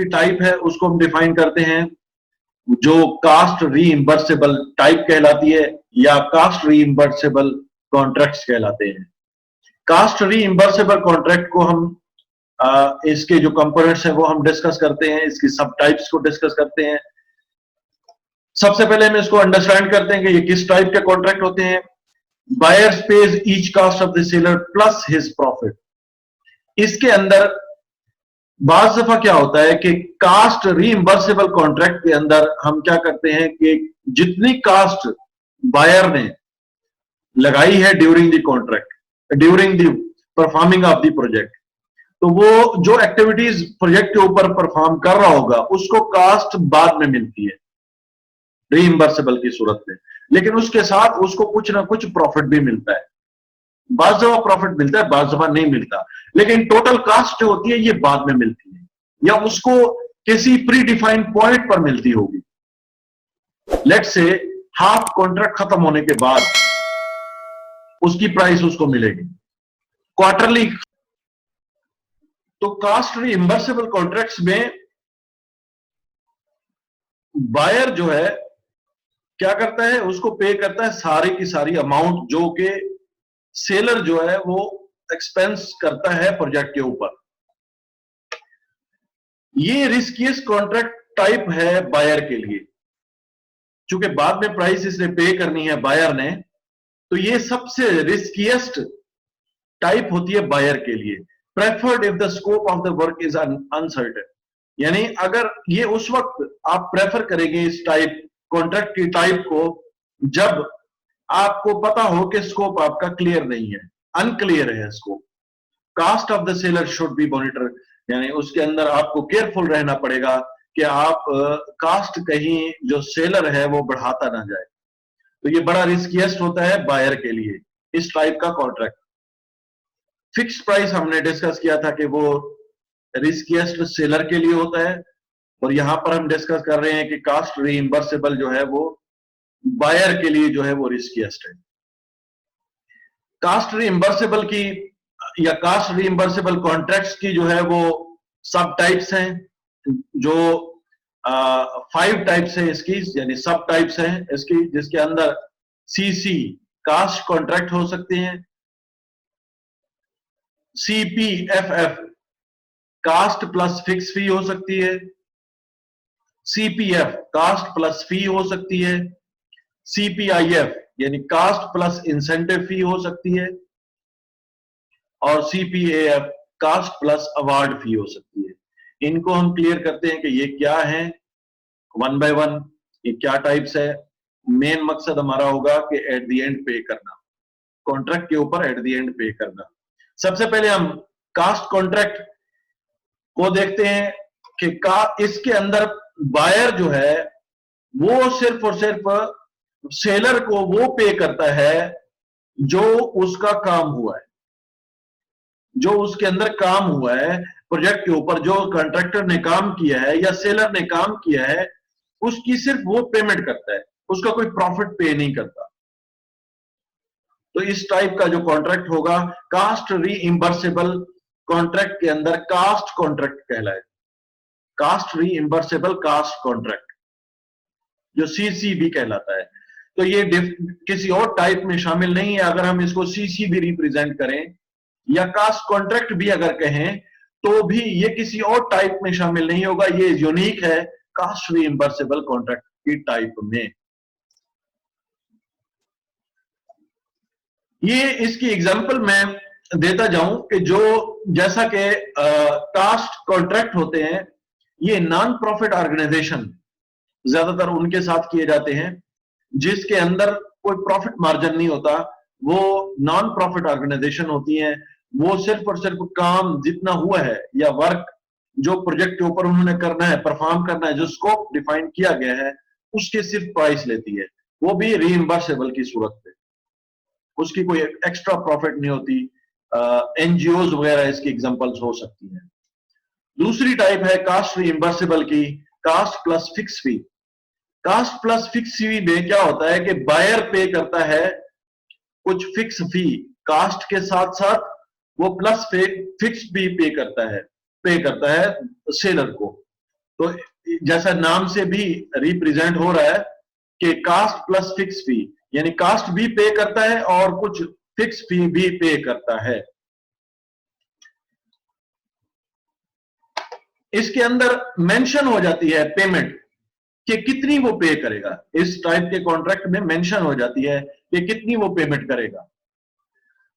की टाइप है उसको हम डिफाइन करते हैं, जो कास्ट रीइंबर्सेबल टाइप कहलाती है या कास्ट रीइंबर्सेबल कॉन्ट्रैक्ट्स कहलाते हैं। कास्ट रीइंबर्सेबल कॉन्ट्रैक्ट को हम इसके जो कंपोनेंट्स हैं वो हम डिस्कस करते हैं, इसकी सब टाइप्स को डिस्कस करते हैं। सबसे पहले हम इसको अंडरस्टैंड करते हैं कि ये किस टाइप के कॉन्ट्रैक्ट होते हैं। Buyer pays each cost of the seller plus his profit. इसके अंदर बाज दफा क्या होता है कि कास्ट रीइंबर्सेबल कॉन्ट्रैक्ट के अंदर हम क्या करते हैं कि जितनी कास्ट बायर ने लगाई है during the contract, during the performing of the project, तो वो जो एक्टिविटीज प्रोजेक्ट के ऊपर परफॉर्म कर रहा होगा उसको कास्ट बाद में मिलती है रीइंबर्सेबल की सूरत में, लेकिन उसके साथ उसको कुछ ना कुछ प्रॉफिट भी मिलता है। बाज दफा प्रॉफिट मिलता है, बाज दफा नहीं मिलता, लेकिन टोटल कास्ट जो होती है ये बाद में मिलती है या उसको किसी प्री डिफाइंड पॉइंट पर मिलती होगी। लेट्स से हाफ कॉन्ट्रैक्ट खत्म होने के बाद उसकी प्राइस उसको मिलेगी क्वार्टरली। तो कास्ट रीइंबर्सेबल कॉन्ट्रैक्ट्स में बायर जो है क्या करता है, उसको पे करता है सारी की सारी अमाउंट जो कि सेलर जो है वो एक्सपेंस करता है प्रोजेक्ट के ऊपर। ये रिस्कियस्ट कॉन्ट्रैक्ट टाइप है बायर के लिए, चूंकि बाद में प्राइस इसने पे करनी है बायर ने, तो ये सबसे रिस्कियस्ट टाइप होती है बायर के लिए। Preferred if the scope of the work is uncertain, यानी अगर ये उस वक्त आप प्रेफर करेंगे इस टाइप कॉन्ट्रैक्ट की टाइप को जब आपको पता हो कि स्कोप आपका क्लियर नहीं है, अनक्लियर है scope. Cost of the seller should be monitor, यानी उसके अंदर आपको केयरफुल रहना पड़ेगा कि आप कास्ट कहीं जो सेलर है वो बढ़ाता ना जाए। तो ये बड़ा रिस्कियस्ट होता है बायर के लिए इस टाइप का कॉन्ट्रैक्ट। फिक्स प्राइस हमने डिस्कस किया था कि वो रिस्कियस्ट सेलर के लिए होता है, और यहां पर हम डिस्कस कर रहे हैं कि कास्ट रीइंबर्सेबल जो है वो बायर के लिए जो है वो रिस्कियस्ट है। कास्ट रीइंबर्सेबल की या कास्ट रीइंबर्सेबल कॉन्ट्रैक्ट्स की जो है वो सब टाइप्स हैं, जो 5 टाइप्स है इसकी, यानी सब टाइप्स हैं इसकी, जिसके अंदर सीसी कास्ट कॉन्ट्रैक्ट हो सकते हैं, सीपीएफएफ कास्ट प्लस फिक्स फी हो सकती है, सीपीएफ कास्ट प्लस फी हो सकती है, सीपीआईएफ यानी कास्ट प्लस इंसेंटिव फी हो सकती है, और सीपीएएफ कास्ट प्लस अवार्ड फी हो सकती है। इनको हम क्लियर करते हैं कि ये क्या है वन बाय वन, ये क्या टाइप्स है। मेन मकसद हमारा होगा कि एट द एंड पे करना, कॉन्ट्रैक्ट के ऊपर एट द एंड पे करना। सबसे पहले हम कास्ट कॉन्ट्रैक्ट को देखते हैं कि इसके अंदर बायर जो है वो सिर्फ और सिर्फ सेलर को वो पे करता है जो उसका काम हुआ है, जो उसके अंदर काम हुआ है प्रोजेक्ट के ऊपर, जो कॉन्ट्रैक्टर ने काम किया है या सेलर ने काम किया है उसकी सिर्फ वो पेमेंट करता है, उसका कोई प्रॉफिट पे नहीं करता। तो इस टाइप का जो कॉन्ट्रैक्ट होगा कास्ट रीइंबर्सेबल कॉन्ट्रैक्ट के अंदर कास्ट कॉन्ट्रैक्ट कहलाए, कास्ट रीइंबर्सेबल कास्ट कॉन्ट्रैक्ट जो सीसी भी कहलाता है। तो ये किसी और टाइप में शामिल नहीं है। अगर हम इसको सीसी भी रिप्रेजेंट करें या कास्ट कॉन्ट्रैक्ट भी अगर कहें तो भी ये किसी और टाइप में शामिल नहीं होगा, ये यूनिक है कास्ट रीइंबर्सेबल कॉन्ट्रैक्ट की टाइप में। ये इसकी एग्जांपल मैं देता जाऊं कि जो जैसा कि कास्ट कॉन्ट्रैक्ट होते हैं ये नॉन प्रॉफिट ऑर्गेनाइजेशन ज्यादातर उनके साथ किए जाते हैं जिसके अंदर कोई प्रॉफिट मार्जिन नहीं होता, वो नॉन प्रॉफिट ऑर्गेनाइजेशन होती हैं। वो सिर्फ और सिर्फ काम जितना हुआ है या वर्क जो प्रोजेक्ट के ऊपर उन्होंने करना है, परफॉर्म करना है, जो स्कोप डिफाइन किया गया है उसके सिर्फ प्राइस लेती है, वो भी रीइंबर्सेबल की सूरत में, उसकी कोई एक्स्ट्रा प्रॉफिट नहीं होती। एनजीओज वगैरह इसकी एग्जांपल्स हो सकती हैं। दूसरी टाइप है कास्ट रीइंबर्सेबल की कास्ट प्लस फिक्स फी। कास्ट प्लस फिक्स फी में क्या होता है कि बायर पे करता है कुछ फिक्स फी कास्ट के साथ साथ, वो प्लस फिक्स भी पे करता है सेलर को। तो जैसा नाम से भी रिप्रेजेंट हो रहा है कि कास्ट प्लस फिक्स फी, यानी कास्ट भी पे करता है और कुछ फिक्स फी भी पे करता है। इसके अंदर मेंशन हो जाती है पेमेंट कि कितनी वो पे करेगा। इस टाइप के कॉन्ट्रैक्ट में मेंशन हो जाती है कि कितनी वो पेमेंट करेगा,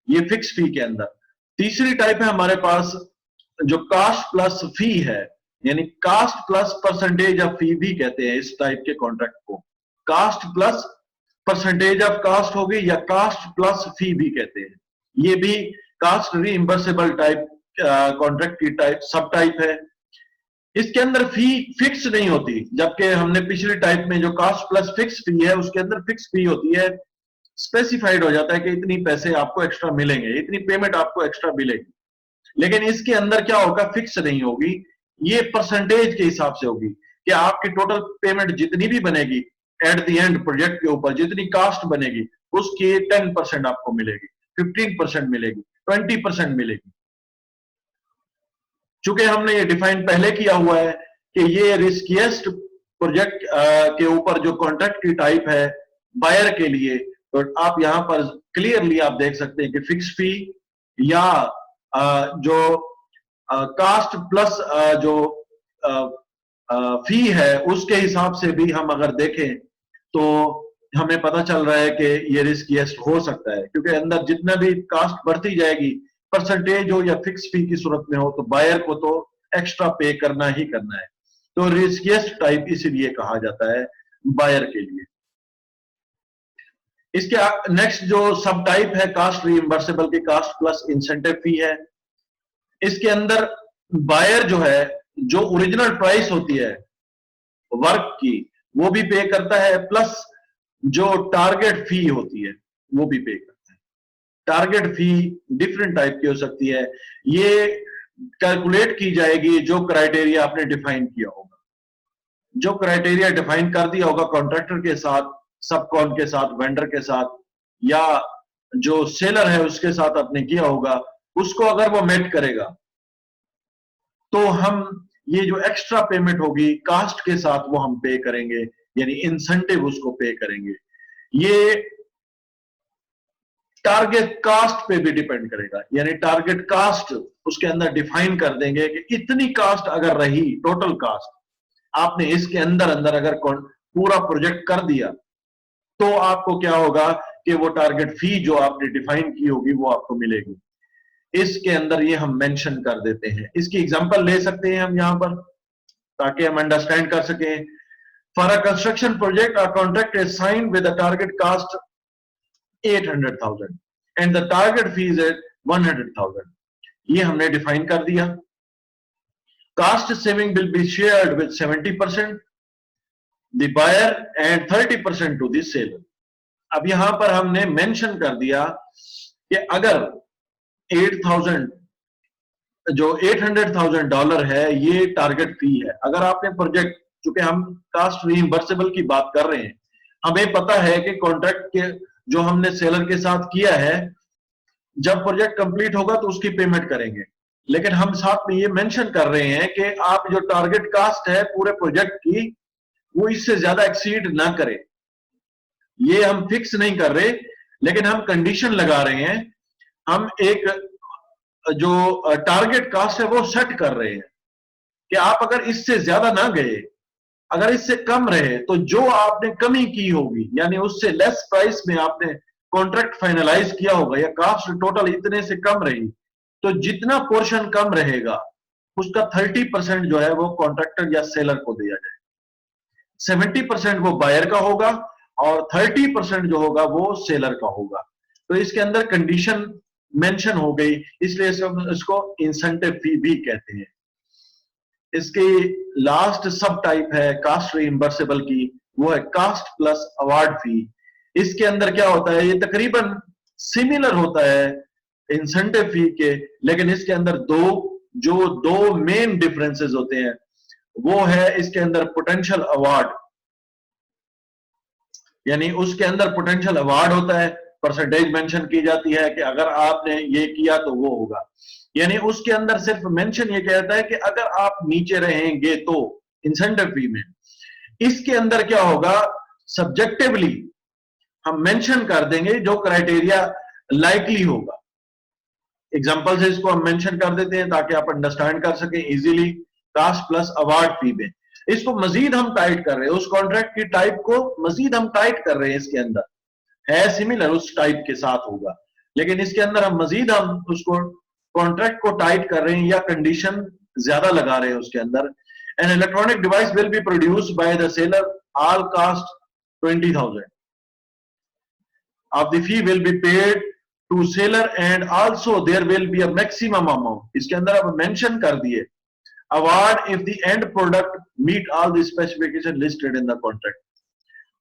ये फिक्स फी के अंदर। तीसरी टाइप है हमारे पास जो कास्ट प्लस फी है, यानी cost plus percentage of fee भी कहते हैं इस टाइप के कॉन्ट्रैक्ट को। Cost plus percentage of cost होगी या कास्ट प्लस फी भी कहते हैं। ये भी कास्ट रीइंबर्सेबल टाइप कॉन्ट्रैक्ट की टाइप सब टाइप है। इसके अंदर फी फिक्स नहीं होती, जबकि हमने पिछली टाइप में जो कास्ट प्लस फिक्स फी है उसके अंदर फिक्स फी होती है, स्पेसिफाइड हो जाता है कि इतनी पैसे आपको एक्स्ट्रा मिलेंगे, इतनी पेमेंट आपको एक्स्ट्रा मिलेगी। लेकिन इसके अंदर क्या होगा, फिक्स नहीं होगी, ये परसेंटेज के हिसाब से होगी कि आपकी टोटल पेमेंट जितनी भी बनेगी एट द एंड प्रोजेक्ट के ऊपर जितनी कास्ट बनेगी उसकी 10% आपको मिलेगी, 15% मिलेगी, 20% मिलेगी। चूंकि हमने ये डिफाइन पहले किया हुआ है कि ये रिस्कीएस्ट प्रोजेक्ट के ऊपर जो कॉन्ट्रैक्ट की टाइप है बायर के लिए, तो आप यहां पर क्लियरली आप देख सकते हैं कि फिक्स फी या जो कास्ट प्लस जो फी है उसके हिसाब से भी हम अगर देखें तो हमें पता चल रहा है कि ये रिस्कीएस्ट हो सकता है, क्योंकि अंदर जितना भी कास्ट बढ़ती जाएगी, परसेंटेज हो या फिक्स फी की सूरत में हो, तो बायर को तो एक्स्ट्रा पे करना ही करना है। तो रिस्कीएस्ट टाइप इसीलिए कहा जाता है बायर के लिए। इसके नेक्स्ट जो सब टाइप है कास्ट रीइंबर्सेबल की, कास्ट प्लस इंसेंटिव फी है। इसके अंदर बायर जो है, जो ओरिजिनल प्राइस होती है वर्क की वो भी पे करता है, प्लस जो टारगेट फी होती है वो भी पे करता है। टारगेट फी डिफरेंट टाइप की हो सकती है, ये कैलकुलेट की जाएगी जो क्राइटेरिया आपने डिफाइन किया होगा। जो क्राइटेरिया डिफाइन कर दिया होगा कॉन्ट्रैक्टर के साथ, सब कॉन के साथ, वेंडर के साथ, या जो सेलर है उसके साथ आपने किया होगा, उसको अगर वो मेट करेगा तो हम ये जो एक्स्ट्रा पेमेंट होगी कास्ट के साथ वो हम पे करेंगे, यानी इंसेंटिव उसको पे करेंगे। ये टारगेट कास्ट पे भी डिपेंड करेगा, यानी टारगेट कास्ट उसके अंदर डिफाइन कर देंगे कि इतनी कास्ट अगर रही, टोटल कास्ट आपने इसके अंदर अंदर अगर पूरा प्रोजेक्ट कर दिया तो आपको क्या होगा कि वो टारगेट फी जो आपने डिफाइन की होगी वो आपको मिलेगी। इसके अंदर ये हम मेंशन कर देते हैं। इसकी एग्जांपल ले सकते हैं हम यहां पर ताकि हम अंडरस्टैंड कर सकें। For a construction project a contract is signed with a target cost 800,000 and the target fees at 100,000। ये हमने डिफाइन कर दिया। Cost saving will be shared with 70% the buyer and 30% to the seller. अब यहां पर हमने मेंशन कर दिया कि अगर 8,000 जो $800,000 है ये टारगेट फी है। अगर आपने प्रोजेक्ट, चूंकि हम कास्ट रीइंबर्सेबल की बात कर रहे हैं, हमें पता है कि कॉन्ट्रैक्ट के जो हमने सेलर के साथ किया है, जब प्रोजेक्ट कंप्लीट होगा तो उसकी पेमेंट करेंगे। लेकिन हम साथ में ये मेंशन कर रहे हैं कि आप जो टारगेट कास्ट है पूरे प्रोजेक्ट की वो इससे ज्यादा एक्सीड ना करे। ये हम फिक्स नहीं कर रहे, लेकिन हम कंडीशन लगा रहे हैं, हम एक जो टारगेट कास्ट है वो सेट कर रहे हैं कि आप अगर इससे ज्यादा ना गए, अगर इससे कम रहे, तो जो आपने कमी की होगी यानी उससे लेस प्राइस में आपने कॉन्ट्रैक्ट फाइनलाइज किया होगा या कास्ट टोटल इतने से कम रही, तो जितना पोर्शन कम रहेगा उसका 30% जो है वो कॉन्ट्रैक्टर या सेलर को दिया जाए, 70% वो बायर का होगा और 30% जो होगा वो सेलर का होगा। तो इसके अंदर कंडीशन मेंशन हो गई, इसलिए इसको इंसेंटिव फी भी कहते हैं। इसकी लास्ट सब टाइप है कास्ट रीइंबर्सेबल की, वो है कास्ट प्लस अवार्ड फी। इसके अंदर क्या होता है, ये तकरीबन सिमिलर होता है इंसेंटिव फी के, लेकिन इसके अंदर दो मेन डिफरेंसेस होते हैं। वो है इसके अंदर पोटेंशियल अवार्ड, यानी उसके अंदर पोटेंशियल अवार्ड होता है, परसेंटेज मेंशन की जाती है कि अगर आपने ये किया तो वो होगा। यानी उसके अंदर सिर्फ मेंशन ये कहता है कि अगर आप नीचे रहेंगे तो इंसेंटिव फी में। इसके अंदर क्या होगा, सब्जेक्टिवली हम मेंशन कर देंगे जो क्राइटेरिया लाइकली होगा। एग्जांपल से इसको हम मेंशन कर देते हैं ताकि आप अंडरस्टैंड कर सकें इजीली। कास्ट प्लस अवार्ड फी में इसको मजीद हम टाइट कर रहे हैं, उस कॉन्ट्रैक्ट की टाइप को मजीद हम टाइट कर रहे हैं। इसके अंदर है सिमिलर, उस टाइप के साथ होगा, लेकिन इसके अंदर हम मजीद हम उसको कॉन्ट्रैक्ट को टाइट कर रहे हैं या कंडीशन ज्यादा लगा रहे हैं उसके अंदर। An electronic device will be produced by the seller, all cast 20,000 of the fee will be paid to seller and also there will be a maximum amount. इसके अंदर अब मेंशन कर दिए award if the end product meet all the specification listed in the contract.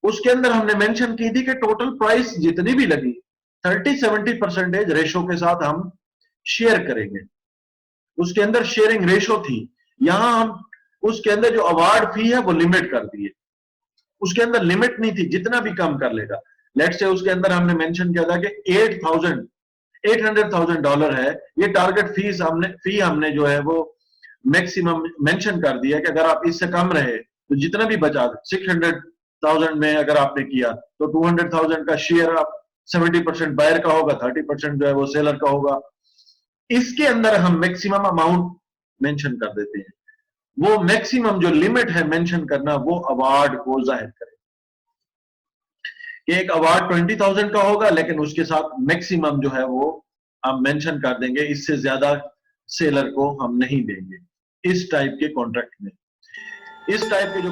उसके अंदर हमने mention की थी कि टोटल प्राइस जितनी भी लगी 30-70% रेशो के साथ हम शेयर करेंगे। उसके अंदर शेयरिंग रेशो थी। यहां हम उसके अंदर जो अवार्ड फी है वो लिमिट कर दी है। उसके अंदर लिमिट नहीं थी, जितना भी कम कर लेगा। लेट्स से उसके अंदर हमने मेंशन किया था कि $800,000 है ये टारगेट फी हमने जो है वो मैक्सिमम मेंशन कर दिया कि अगर आप इससे कम रहे तो जितना भी बचा 600,000 में अगर आपने किया तो 200,000 का शेयर आप 70% बायर का होगा, 30% जो है वो सेलर का होगा। इसके अंदर हम मैक्सिमम अमाउंट मेंशन कर देते हैं। वो मैक्सिमम जो लिमिट है मेंशन करना वो अवार्ड को जाहिर करे कि एक अवार्ड 20,000 का होगा, लेकिन उसके साथ मैक्सिमम जो है वो हम मेंशन कर देंगे, इससे ज्यादा सेलर को हम नहीं देंगे। इस टाइप के कॉन्ट्रैक्ट में, इस टाइप के जो